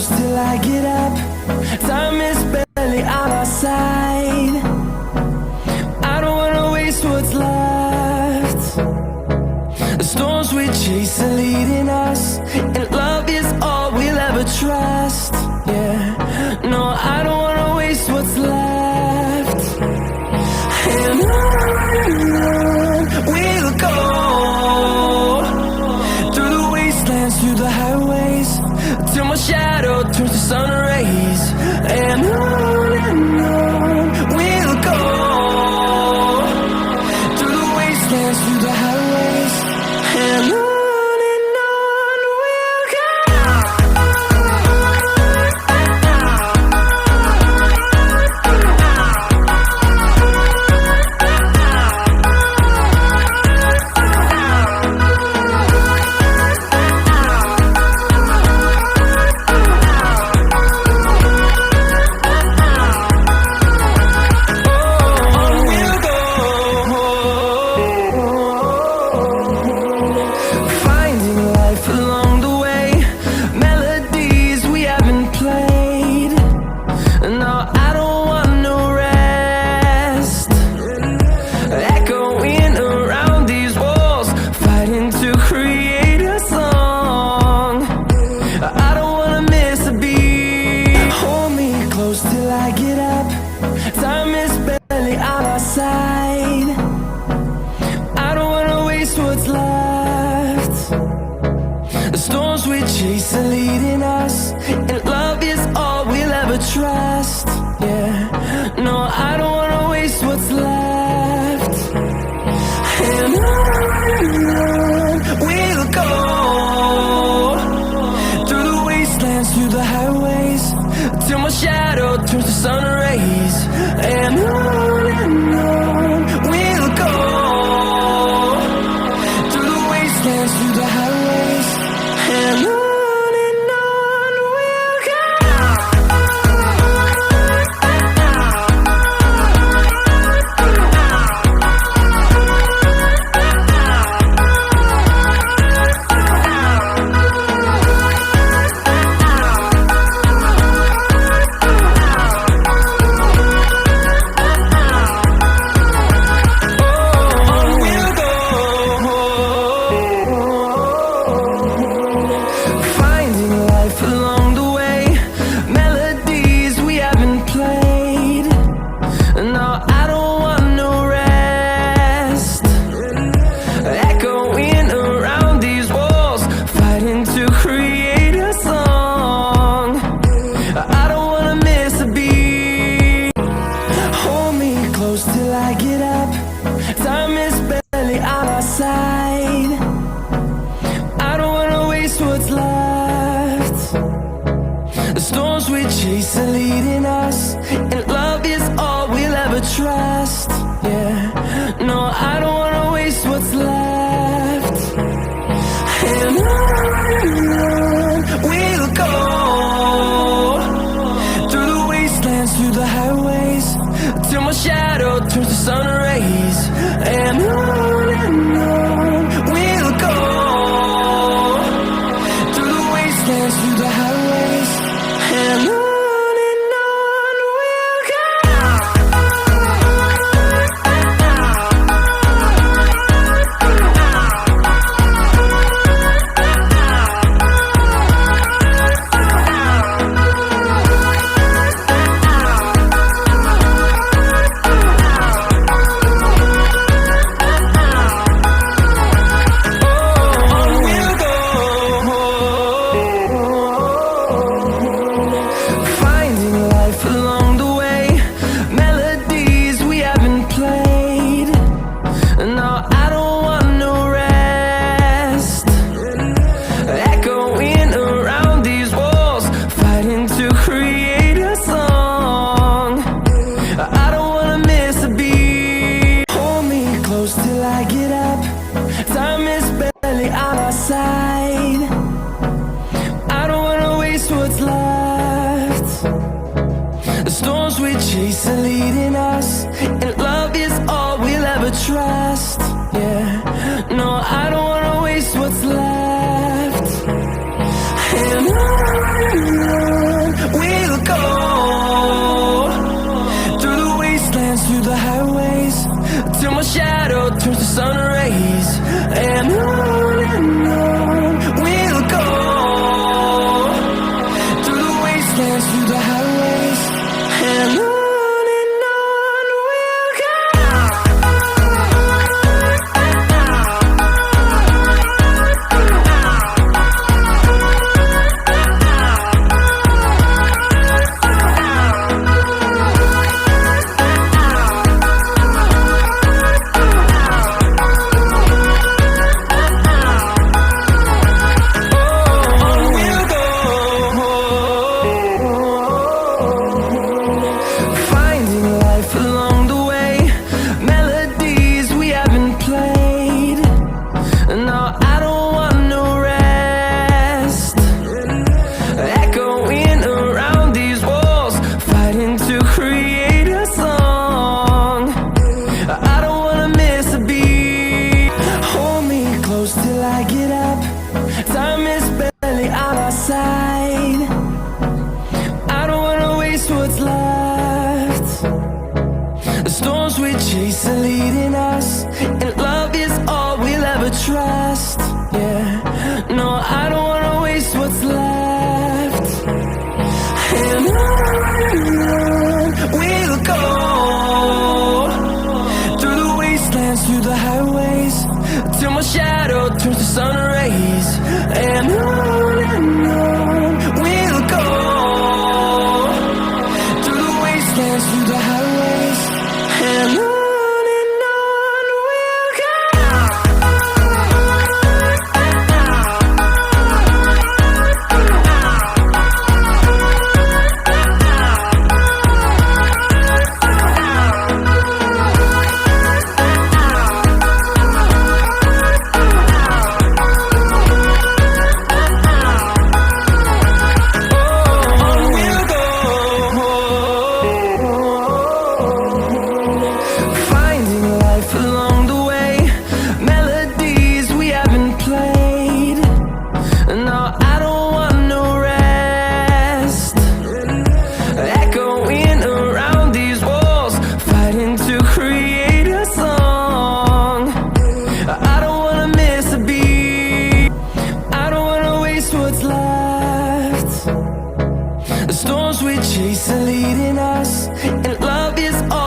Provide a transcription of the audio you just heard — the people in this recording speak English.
close till I get up. Time is barely on our side. I don't wanna waste what's left. The storms we chase are leading us, and love is all we'll ever trust. Yeah, no, I don't wanna waste what's left. And on we'll go, through the wastelands, through the highways, till my shadow turns to sun rays. And on we'll go, through the wastelands, through the highways, and on. Till I get up, time is barely on our side. I don't wanna waste what's left. The storms we chase are leading us, and love is all we'll ever trust. Yeah, no, I don't wanna waste what's left. And on we'll go, through the wastelands, through the highways, till my shadow turns to sun rays. And on we'll go, through the wastelands, through the highways, and on. Till I get up, time is barely on our side. I don't wanna waste what's left. The storms we chase are leading us, and love is all we'll ever trust. Yeah, no, I don't wanna waste what's left. And on we'll go, through the wastelands, through the highways, till my shadow turns to sun rays. And on we'll go, through the wastelands, through the highways, and on. Till I get up, time is barely on our side. I don't wanna waste what's left. The storms we chase are leading us, and love is all we'll ever trust. Yeah, no, I don't wanna waste what's left. And on to create a song. I don't wanna miss a beat. Hold me close till I get up. Time is barely on our side. I don't wanna waste what's left. The storms we chase are leading us, and love is all we'll ever trust. Yeah, no, I don't wanna waste what's left. And on we'll go, through the wastelands, through the highways, till my shadow turns to sun rays. And on we'll go, through the wastelands, through the highways, and on.